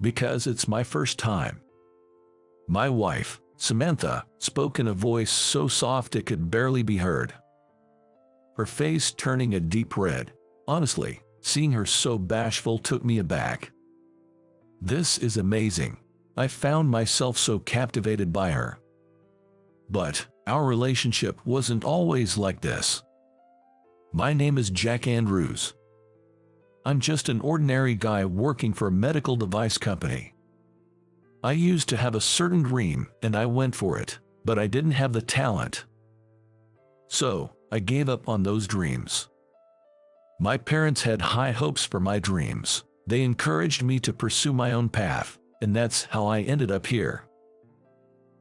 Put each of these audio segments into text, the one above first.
because it's my first time. My wife, Samantha, spoke in a voice so soft it could barely be heard, her face turning a deep red. Honestly, seeing her so bashful took me aback. This is amazing. I found myself so captivated by her. But our relationship wasn't always like this. My name is Jack Andrews. I'm just an ordinary guy working for a medical device company. I used to have a certain dream and I went for it, but I didn't have the talent. So, I gave up on those dreams. My parents had high hopes for my dreams. They encouraged me to pursue my own path, and that's how I ended up here.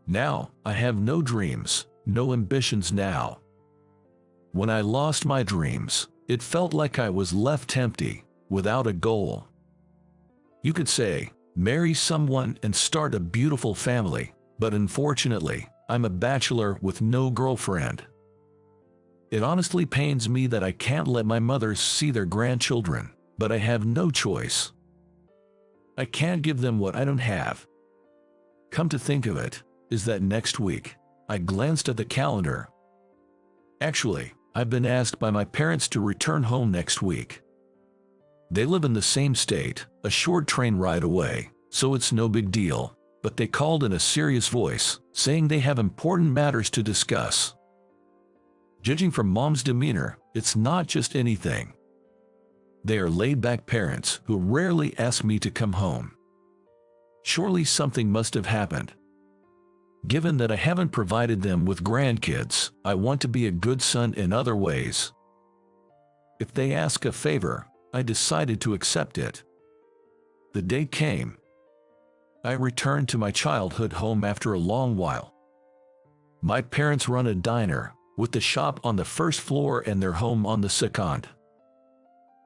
Now, I have no dreams, no ambitions now. When I lost my dreams, it felt like I was left empty, without a goal. You could say, marry someone and start a beautiful family, but unfortunately, I'm a bachelor with no girlfriend. It honestly pains me that I can't let my mothers see their grandchildren, but I have no choice. I can't give them what I don't have. Come to think of it, is that next week? I glanced at the calendar. Actually, I've been asked by my parents to return home next week. They live in the same state, a short train ride away, so it's no big deal, but they called in a serious voice, saying they have important matters to discuss. Judging from Mom's demeanor, it's not just anything. They are laid-back parents who rarely ask me to come home. Surely something must have happened. Given that I haven't provided them with grandkids, I want to be a good son in other ways. If they ask a favor, I decided to accept it. The day came. I returned to my childhood home after a long while. My parents run a diner, with the shop on the first floor and their home on the second.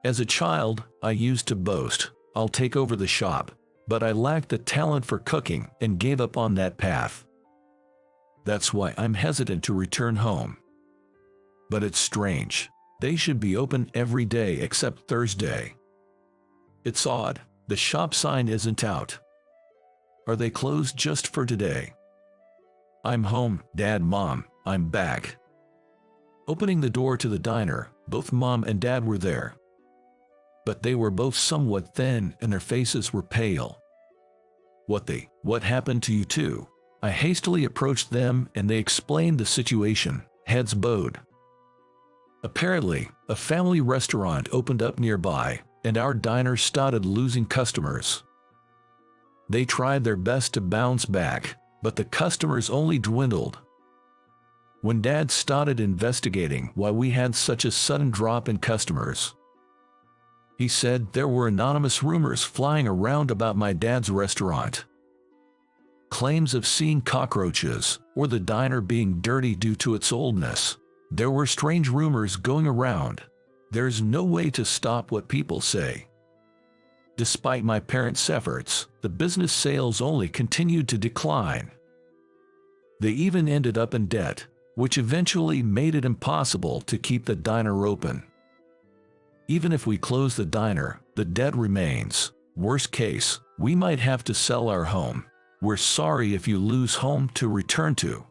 As a child, I used to boast, I'll take over the shop, but I lacked the talent for cooking and gave up on that path. That's why I'm hesitant to return home. But it's strange. They should be open every day except Thursday. It's odd, the shop sign isn't out. Are they closed just for today? I'm home, Dad, Mom, I'm back. Opening the door to the diner, both Mom and Dad were there. But they were both somewhat thin and their faces were pale. What happened to you two? I hastily approached them and they explained the situation, heads bowed. Apparently, a family restaurant opened up nearby, and our diner started losing customers. They tried their best to bounce back, but the customers only dwindled. When Dad started investigating why we had such a sudden drop in customers, he said there were anonymous rumors flying around about my dad's restaurant. Claims of seeing cockroaches, or the diner being dirty due to its oldness. There were strange rumors going around. There's no way to stop what people say. Despite my parents' efforts, the business sales only continued to decline. They even ended up in debt, which eventually made it impossible to keep the diner open. Even if we close the diner, the debt remains. Worst case, we might have to sell our home. We're sorry if you lose home to return to.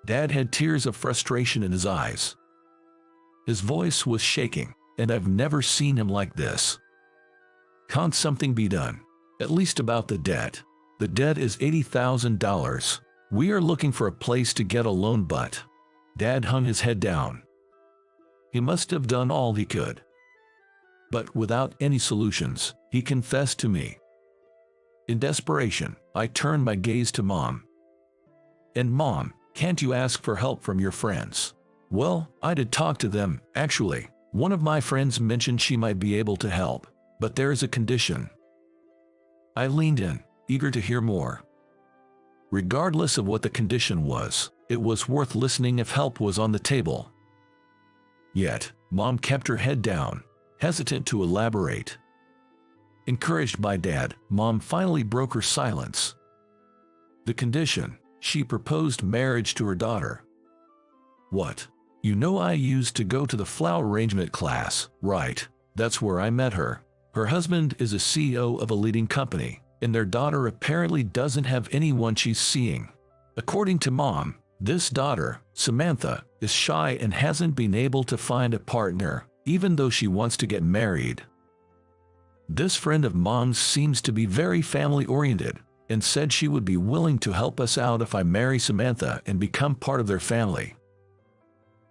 Dad had tears of frustration in his eyes. His voice was shaking, and I've never seen him like this. Can't something be done? At least about the debt. The debt is $80,000. We are looking for a place to get a loan, but... Dad hung his head down. He must have done all he could. But without any solutions, he confessed to me. In desperation, I turned my gaze to Mom. And Mom, can't you ask for help from your friends? Well, I did talk to them, actually. One of my friends mentioned she might be able to help, but there is a condition. I leaned in, eager to hear more. Regardless of what the condition was, it was worth listening if help was on the table. Yet, Mom kept her head down, hesitant to elaborate. Encouraged by Dad, Mom finally broke her silence. The condition: she proposed marriage to her daughter. What? You know I used to go to the flower arrangement class, right? That's where I met her. Her husband is a CEO of a leading company, and their daughter apparently doesn't have anyone she's seeing. According to mom, this daughter, Samantha, is shy and hasn't been able to find a partner, even though she wants to get married. This friend of mom's seems to be very family-oriented, and said she would be willing to help us out if I marry Samantha and become part of their family.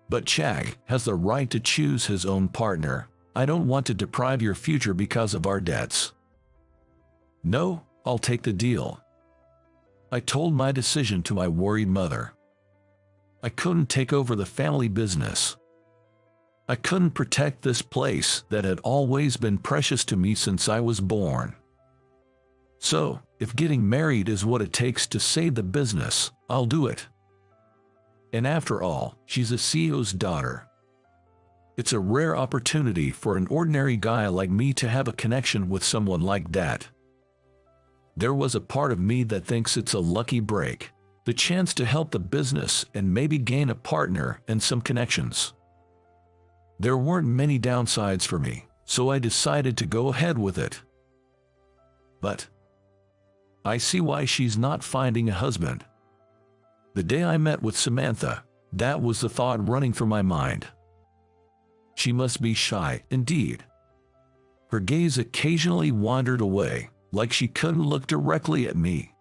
But Chag has the right to choose his own partner. I don't want to deprive your future because of our debts. No, I'll take the deal. I told my decision to my worried mother. I couldn't take over the family business. I couldn't protect this place that had always been precious to me since I was born. So, if getting married is what it takes to save the business, I'll do it. And after all, she's a CEO's daughter. It's a rare opportunity for an ordinary guy like me to have a connection with someone like that. There was a part of me that thinks it's a lucky break, the chance to help the business and maybe gain a partner and some connections. There weren't many downsides for me, so I decided to go ahead with it. But I see why she's not finding a husband. The day I met with Samantha, that was the thought running through my mind. She must be shy, indeed. Her gaze occasionally wandered away, like she couldn't look directly at me.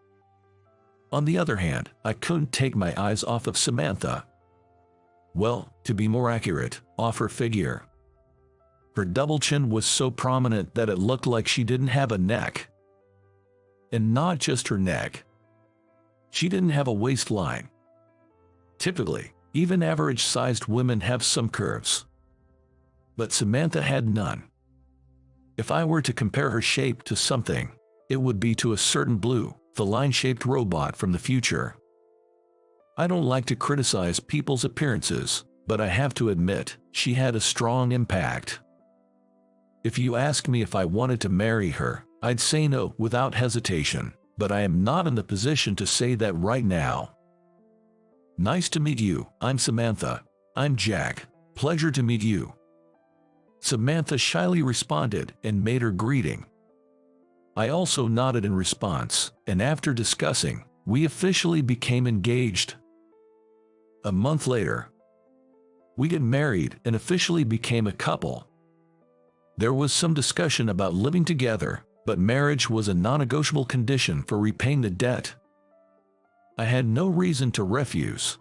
On the other hand, I couldn't take my eyes off of Samantha. Well, to be more accurate, off her figure. Her double chin was so prominent that it looked like she didn't have a neck. And not just her neck. She didn't have a waistline. Typically, even average-sized women have some curves. But Samantha had none. If I were to compare her shape to something, it would be to a certain blue, feline-shaped robot from the future. I don't like to criticize people's appearances, but I have to admit, she had a strong impact. If you ask me if I wanted to marry her, I'd say no without hesitation, but I am not in the position to say that right now. Nice to meet you, I'm Samantha. I'm Jack. Pleasure to meet you. Samantha shyly responded and made her greeting. I also nodded in response, and after discussing, we officially became engaged. A month later, we got married and officially became a couple. There was some discussion about living together, but marriage was a non-negotiable condition for repaying the debt. I had no reason to refuse.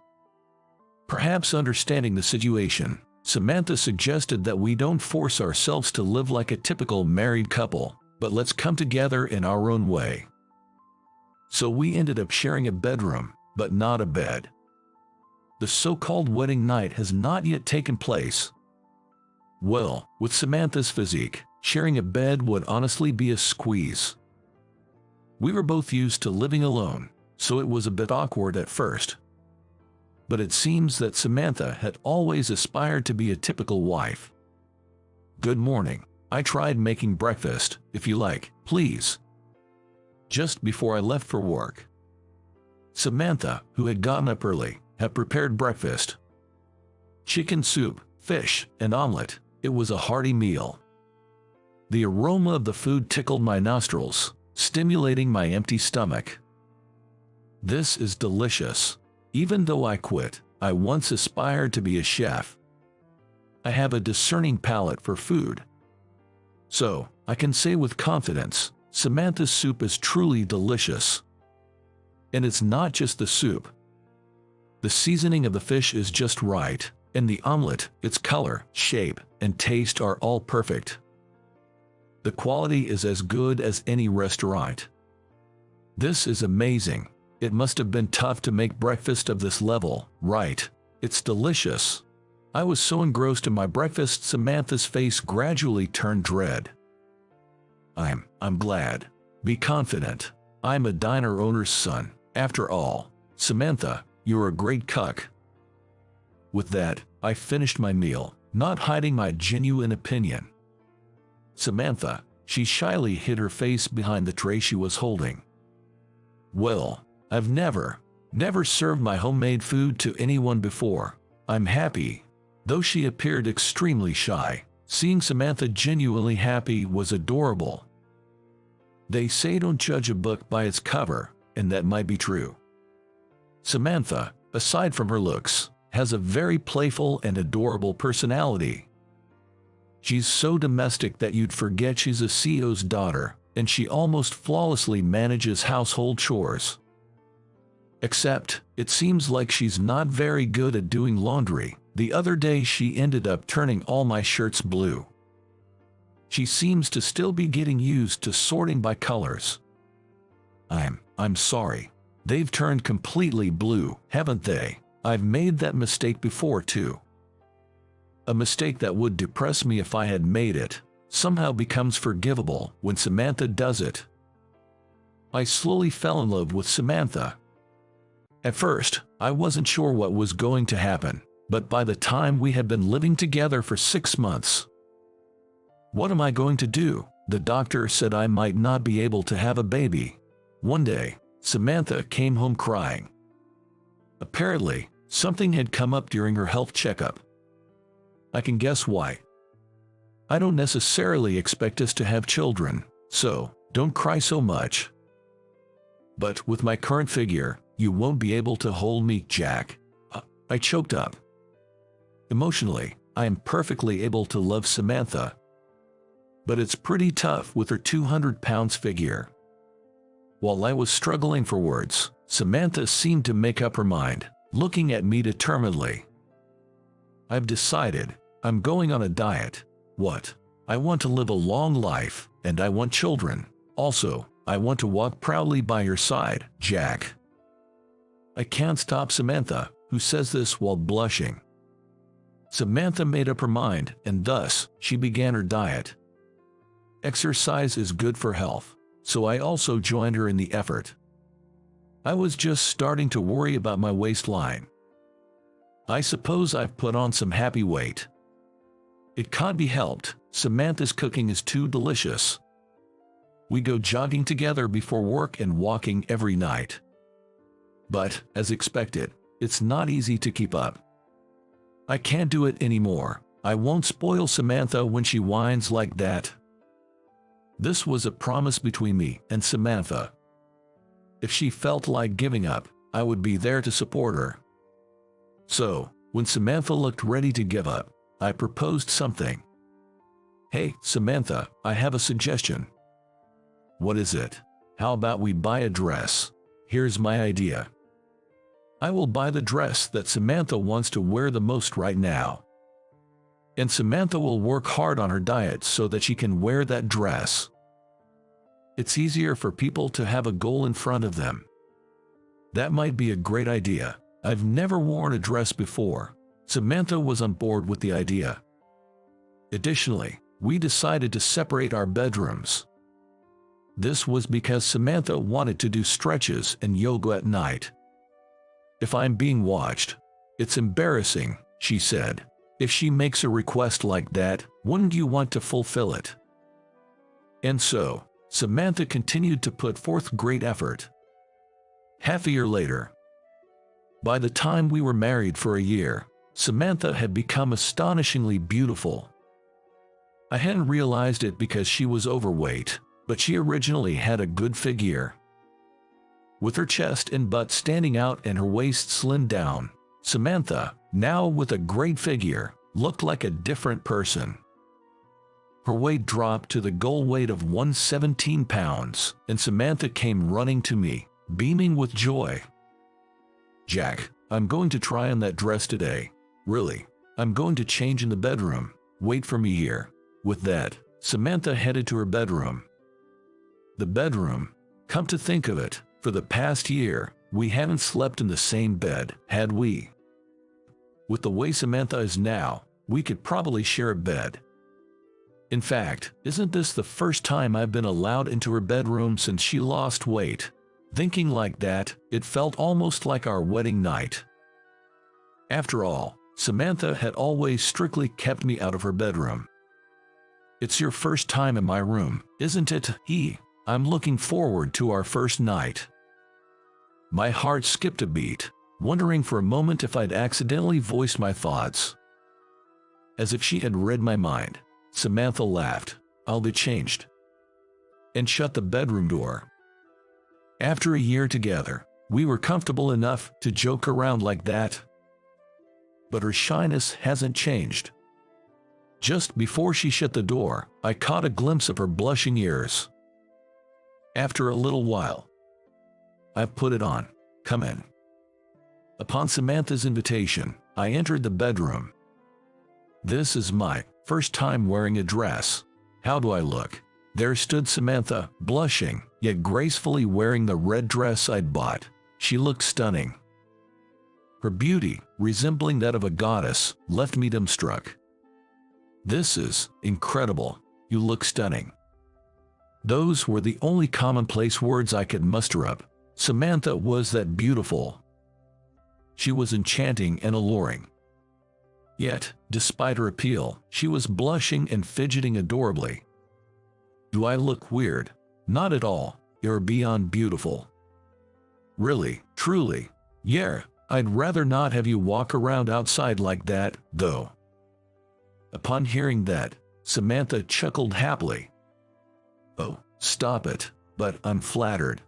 Perhaps understanding the situation, Samantha suggested that we don't force ourselves to live like a typical married couple, but let's come together in our own way. So we ended up sharing a bedroom, but not a bed. The so-called wedding night has not yet taken place. Well, with Samantha's physique, sharing a bed would honestly be a squeeze. We were both used to living alone, so it was a bit awkward at first. But it seems that Samantha had always aspired to be a typical wife. Good morning. I tried making breakfast, if you like, please. Just before I left for work. Samantha, who had gotten up early, had prepared breakfast. Chicken soup, fish, and omelet. It was a hearty meal. The aroma of the food tickled my nostrils, stimulating my empty stomach. This is delicious. Even though I quit, I once aspired to be a chef. I have a discerning palate for food. So, I can say with confidence, Samantha's soup is truly delicious. And it's not just the soup. The seasoning of the fish is just right, and the omelet, its color, shape, and taste are all perfect. The quality is as good as any restaurant. This is amazing. It must have been tough to make breakfast of this level, right? It's delicious. I was so engrossed in my breakfast, Samantha's face gradually turned red. I'm glad. Be confident. I'm a diner owner's son. After all, Samantha, you're a great cook. With that, I finished my meal, not hiding my genuine opinion. Samantha, she shyly hid her face behind the tray she was holding. Well, I've never served my homemade food to anyone before. I'm happy. Though she appeared extremely shy, Seeing Samantha genuinely happy was adorable. They say don't judge a book by its cover, and that might be true. Samantha, aside from her looks, has a very playful and adorable personality. She's so domestic that you'd forget she's a CEO's daughter, and she almost flawlessly manages household chores. Except, it seems like she's not very good at doing laundry. The other day she ended up turning all my shirts blue. She seems to still be getting used to sorting by colors. I'm sorry. They've turned completely blue, haven't they? I've made that mistake before too. A mistake that would depress me if I had made it somehow becomes forgivable when Samantha does it. I slowly fell in love with Samantha. At first, I wasn't sure what was going to happen, but by the time we had been living together for 6 months, what am I going to do? The doctor said I might not be able to have a baby. One day, Samantha came home crying. Apparently, something had come up during her health checkup. I can guess why. I don't necessarily expect us to have children, so don't cry so much. But with my current figure, you won't be able to hold me, Jack. I choked up. Emotionally, I am perfectly able to love Samantha. But it's pretty tough with her 200 pounds figure. While I was struggling for words, Samantha seemed to make up her mind, looking at me determinedly. I've decided, I'm going on a diet. What? I want to live a long life, and I want children. Also, I want to walk proudly by your side, Jack. I can't stop Samantha, who says this while blushing. Samantha made up her mind, and thus, she began her diet. Exercise is good for health, so I also joined her in the effort. I was just starting to worry about my waistline. I suppose I've put on some happy weight. It can't be helped, Samantha's cooking is too delicious. We go jogging together before work and walking every night. But, as expected, it's not easy to keep up. I can't do it anymore. I won't spoil Samantha when she whines like that. This was a promise between me and Samantha. If she felt like giving up, I would be there to support her. So, when Samantha looked ready to give up, I proposed something. Hey, Samantha, I have a suggestion. What is it? How about we buy a dress? Here's my idea. I will buy the dress that Samantha wants to wear the most right now. And Samantha will work hard on her diet so that she can wear that dress. It's easier for people to have a goal in front of them. That might be a great idea. I've never worn a dress before. Samantha was on board with the idea. Additionally, we decided to separate our bedrooms. This was because Samantha wanted to do stretches and yoga at night. If I'm being watched, it's embarrassing, she said. If she makes a request like that, wouldn't you want to fulfill it? And so, Samantha continued to put forth great effort. Half a year later, by the time we were married for a year, Samantha had become astonishingly beautiful. I hadn't realized it because she was overweight, but she originally had a good figure. With her chest and butt standing out and her waist slimmed down, Samantha, now with a great figure, looked like a different person. Her weight dropped to the goal weight of 117 pounds, and Samantha came running to me, beaming with joy. Jack, I'm going to try on that dress today. Really, I'm going to change in the bedroom. Wait for me here. With that, Samantha headed to her bedroom. The bedroom, come to think of it, for the past year, we hadn't slept in the same bed, had we? With the way Samantha is now, we could probably share a bed. In fact, isn't this the first time I've been allowed into her bedroom since she lost weight? Thinking like that, it felt almost like our wedding night. After all, Samantha had always strictly kept me out of her bedroom. It's your first time in my room, isn't it? I'm looking forward to our first night. My heart skipped a beat, wondering for a moment if I'd accidentally voiced my thoughts. As if she had read my mind, Samantha laughed. "I'll be changed," and shut the bedroom door. After a year together, we were comfortable enough to joke around like that. But her shyness hasn't changed. Just before she shut the door, I caught a glimpse of her blushing ears. After a little while, I put it on. "Come in." Upon Samantha's invitation, I entered the bedroom. This is my first time wearing a dress. How do I look? There stood Samantha, blushing, yet gracefully wearing the red dress I'd bought. She looked stunning. Her beauty, resembling that of a goddess, left me dumbstruck. "This is incredible. You look stunning." Those were the only commonplace words I could muster up. Samantha was that beautiful. She was enchanting and alluring. Yet, despite her appeal, she was blushing and fidgeting adorably. Do I look weird? Not at all. You're beyond beautiful. Really, truly. Yeah, I'd rather not have you walk around outside like that, though. Upon hearing that, Samantha chuckled happily. "Oh, stop it, but I'm flattered.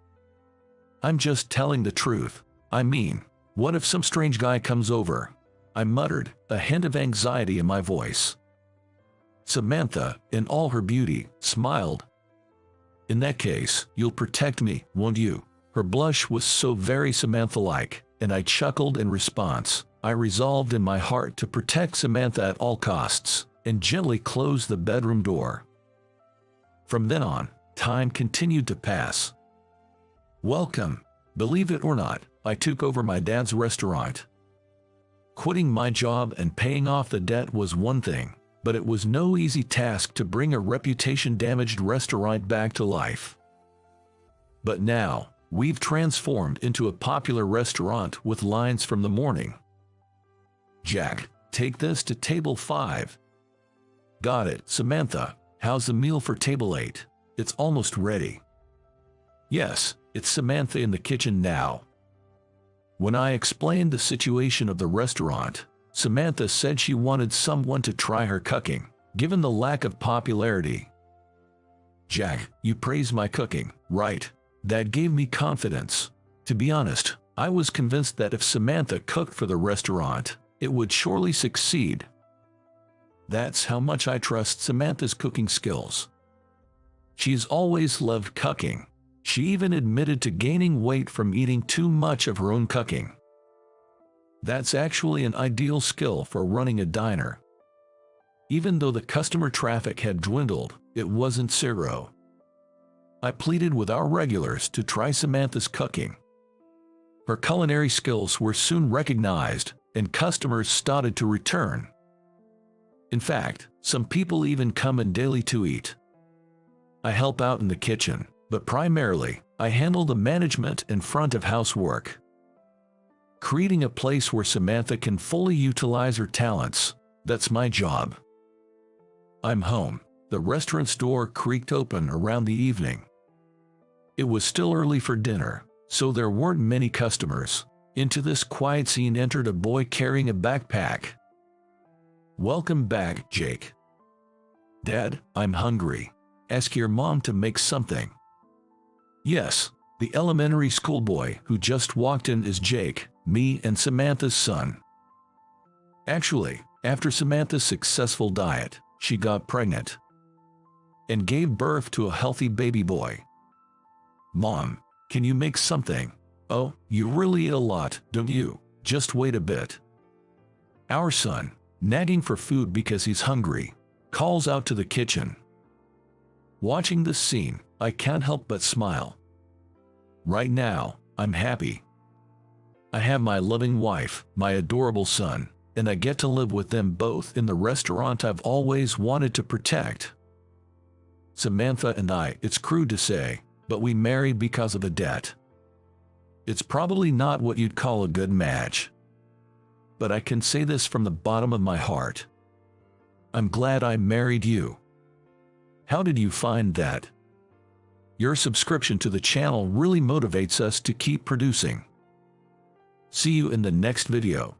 I'm just telling the truth. I mean, what if some strange guy comes over?" I muttered, a hint of anxiety in my voice. Samantha, in all her beauty, smiled. "In that case, you'll protect me, won't you?" Her blush was so very Samantha-like, and I chuckled in response. I resolved in my heart to protect Samantha at all costs, and gently closed the bedroom door. From then on, time continued to pass. Welcome. Believe it or not, I took over my dad's restaurant. Quitting my job and paying off the debt was one thing, but it was no easy task to bring a reputation-damaged restaurant back to life. But now, we've transformed into a popular restaurant with lines from the morning. "Jack, take this to table 5. "Got it, Samantha. How's the meal for table 8? "It's almost ready." Yes, it's Samantha in the kitchen now. When I explained the situation of the restaurant, Samantha said she wanted someone to try her cooking, given the lack of popularity. "Jack, you praise my cooking, right?" That gave me confidence. To be honest, I was convinced that if Samantha cooked for the restaurant, it would surely succeed. That's how much I trust Samantha's cooking skills. She's always loved cooking. She even admitted to gaining weight from eating too much of her own cooking. That's actually an ideal skill for running a diner. Even though the customer traffic had dwindled, it wasn't zero. I pleaded with our regulars to try Samantha's cooking. Her culinary skills were soon recognized, and customers started to return. In fact, some people even come in daily to eat. I help out in the kitchen, but primarily, I handle the management and front-of-house work. Creating a place where Samantha can fully utilize her talents, that's my job. I'm home. The restaurant's door creaked open around the evening. It was still early for dinner, so there weren't many customers. Into this quiet scene entered a boy carrying a backpack. "Welcome back, Jake." "Dad, I'm hungry. Ask your mom to make something." Yes, the elementary school boy who just walked in is Jake, me and Samantha's son. Actually, after Samantha's successful diet, she got pregnant and gave birth to a healthy baby boy. "Mom, can you make something?" "Oh, you really eat a lot, don't you? Just wait a bit." Our son, nagging for food because he's hungry, calls out to the kitchen. Watching this scene, I can't help but smile. Right now, I'm happy. I have my loving wife, my adorable son, and I get to live with them both in the restaurant I've always wanted to protect. Samantha and I, it's crude to say, but we married because of a debt. It's probably not what you'd call a good match. But I can say this from the bottom of my heart. I'm glad I married you. How did you find that? Your subscription to the channel really motivates us to keep producing. See you in the next video.